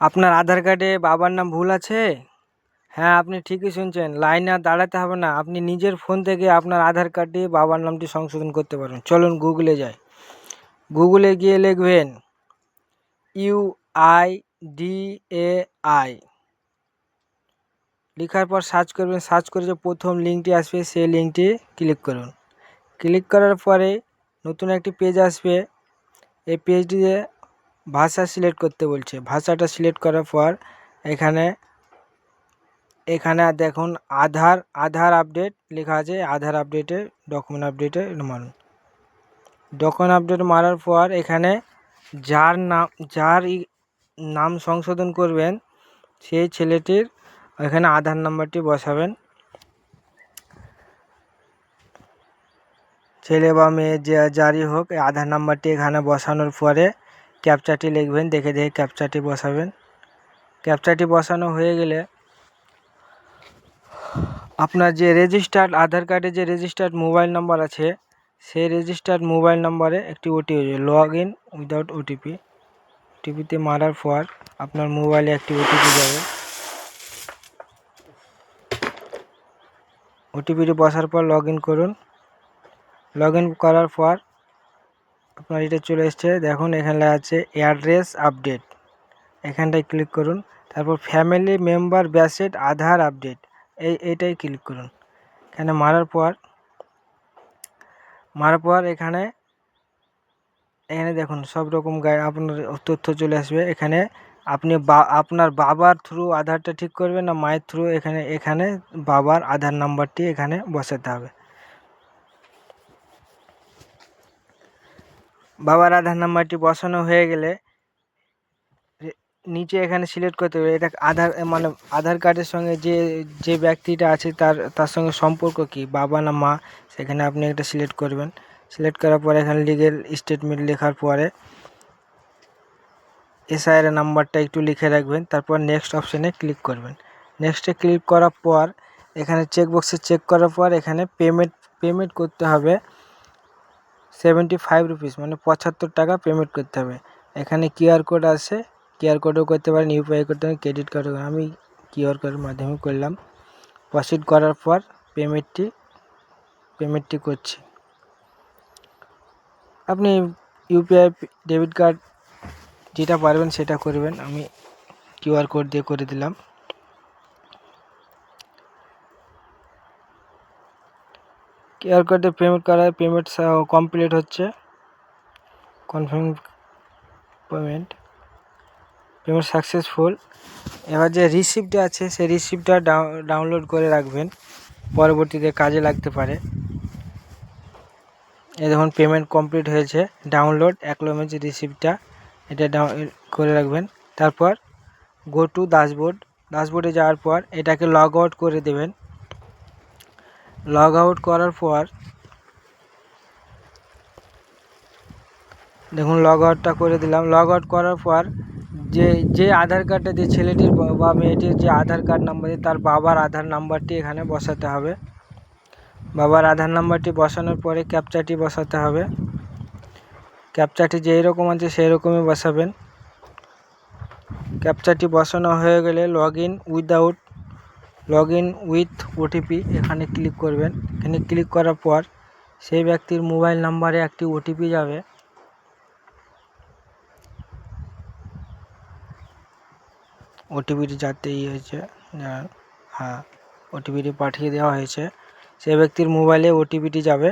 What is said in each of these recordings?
আপনার আধার কার্ডে বাবার নাম ভুল আছে? হ্যাঁ, আপনি ঠিকই শুনছেন। লাইনে আর দাঁড়াতে হবে না। আপনি নিজের ফোন থেকে আপনার আধার কার্ডে বাবার নামটি সংশোধন করতে পারবেন। চলুন গুগলে যাই। গুগলে গিয়ে লিখবেন UIDAI। লেখার পর সার্চ করবেন। সার্চ করে যে প্রথম লিঙ্কটি আসবে সেই লিঙ্কটি ক্লিক করুন। ক্লিক করার পরে নতুন একটি পেজ আসবে। এই পেজটিতে ভাষা সিলেক্ট করতে বলছে। ভাষাটা সিলেক্ট করার পর এখানে দেখুন আধার আপডেট লেখা আছে। আধার আপডেটে ডকুমেন্ট আপডেটে মারুন। ডকুমেন্ট আপডেট মারার পর এখানে যার নাম সংশোধন করবেন সেই ছেলেটির এখানে আধার নাম্বারটি বসাবেন। ছেলে বা মেয়ে যারই হোক এই আধার নাম্বারটি এখানে বসানোর পরে ক্যাপচাটি লিখবেন। দেখে ক্যাপচাটি বসাবেন। ক্যাপচাটি বসানো হয়ে গেলে আপনার যে রেজিস্টার্ড আধার কার্ডে যে রেজিস্টার্ড মোবাইল নাম্বার আছে সেই রেজিস্টার্ড মোবাইল নাম্বারে একটি ওটিপি লগ ইন উইদাউট ওটিপিতে মারার পর আপনার মোবাইলে একটি ওটিপি যাবে। ওটিপিটি বসার পর লগ ইন করুন। লগ ইন করার পর আপনার এটা চলে এসছে। দেখুন এখানে লেখা আছে অ্যাড্রেস আপডেট। এখানটায় ক্লিক করুন। তারপর ফ্যামিলি মেম্বার বেসড আধার আপডেট এইটাই ক্লিক করুন। এখানে মারার পর এখানে দেখুন সব রকম আপনার তথ্য চলে আসবে। এখানে আপনি আপনার বাবার থ্রু আধারটা ঠিক করবেন না মায়ের থ্রু, এখানে বাবার আধার নাম্বারটি এখানে বসাতে হবে। বাবার আধার নাম্বারটি বসানো হয়ে গেলে নিচে এখানে সিলেক্ট করতে হবে এটা আধার কার্ডের সঙ্গে যে ব্যক্তিটা আছে তার সঙ্গে সম্পর্ক কি, বাবা না মা, সেখানে আপনি এটা সিলেক্ট করবেন। সিলেক্ট করার পরে এখানে লিগেল স্টেটমেন্ট লেখার পরে SIR নাম্বারটা একটু লিখে রাখবেন। তারপর নেক্সট অপশানে ক্লিক করবেন। নেক্সটে ক্লিক করার পর এখানে চেকবক্সে চেক করার পর এখানে পেমেন্ট করতে হবে 75 রুপিস, মানে 75 টাকা পেমেন্ট করতে হবে। এখানে QR কোড আছে, QR কোডও করতে পারেন, UPI করতে পারেন, ক্রেডিট কার্ডও। আমি QR কোডের মাধ্যমে করলাম। প্রসিড করার পর পেমেন্টটি করছি। আপনি UPI ডেবিট কার্ড যেটা পারবেন সেটা করবেন। আমি QR কোড দিয়ে করে দিলাম। QR কোডে পেমেন্ট কমপ্লিট হচ্ছে। Confirm payment successful. এবার যে রিসিপ্টটা আছে সেই রিসিপ্টটা ডাউনলোড করে রাখবেন, পরবর্তীতে কাজে লাগতে পারে। এই দেখুন পেমেন্ট কমপ্লিট হয়েছে। ডাউনলোড অ্যাকনোলেজ রিসিপ্টটা এটা করে রাখবেন। তারপর গো টু ড্যাশবোর্ডে যাওয়ার পর এটাকে লগ আউট করে দেবেন। লগ আউট করার পর দেখুন লগ আউটটা করে দিলাম। লগ আউট করার পর যে আধার কার্ডটা যে ছেলেটির বা মেয়েটির যে আধার কার্ড নাম্বার তার বাবার আধার নাম্বারটি এখানে বসাতে হবে। বাবার আধার নাম্বারটি বসানোর পরে ক্যাপচাটি বসাতে হবে। ক্যাপচাটি যেই রকম আছে সেই রকমই বসাবেন। ক্যাপচাটি বসানো হয়ে গেলে লগ ইন উইথ ওটিপি এখানে ক্লিক করবেন। এখানে ক্লিক করার পর সেই ব্যক্তির মোবাইল নাম্বারে একটি ওটিপি যাবে। ওটিপিটি যাতে হয়েছে, হ্যাঁ ওটিপিটি পাঠিয়ে দেওয়া হয়েছে। সেই ব্যক্তির মোবাইলে ওটিপিটি যাবে।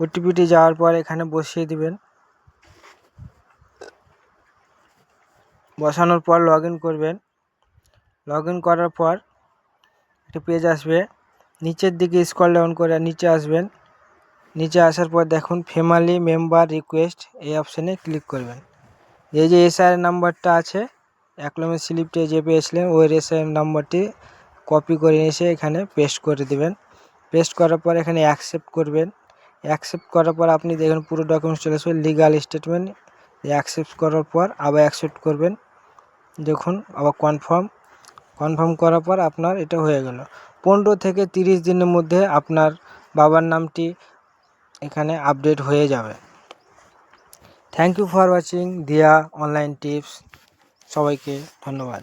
ওটিপিটি যাওয়ার পর এখানে বসিয়ে দিবেন। বসানোর পর লগ ইন করবেন। লগ ইন করার পর একটা পেজ আসবে। নিচের দিকে স্ক্রল ডাউন করে নিচে আসবেন। নিচে আসার পর দেখুন ফ্যামিলি মেম্বার রিকোয়েস্ট এই অপশানে ক্লিক করবেন। এই যে SIR নাম্বারটা আছে অ্যাকনোলেজ স্লিপটা যে পেয়েছিলেন ওই SIR নাম্বারটি কপি করে এসে এখানে পেস্ট করে দেবেন। পেস্ট করার পর এখানে অ্যাকসেপ্ট করবেন। অ্যাকসেপ্ট করার পর আপনি দেখুন পুরো ডকুমেন্টস চলে আসবে। লিগাল স্টেটমেন্ট অ্যাকসেপ্ট করার পর আবার অ্যাকসেপ্ট করবেন। দেখুন আবার কনফার্ম করার পর আপনার এটা হয়ে গেল। 15 থেকে 30 দিনের মধ্যে আপনার বাবার নামটি এখানে আপডেট হয়ে যাবে। থ্যাংক ইউ ফর ওয়াচিং দিয়া অনলাইন টিপস। সবাইকে ধন্যবাদ।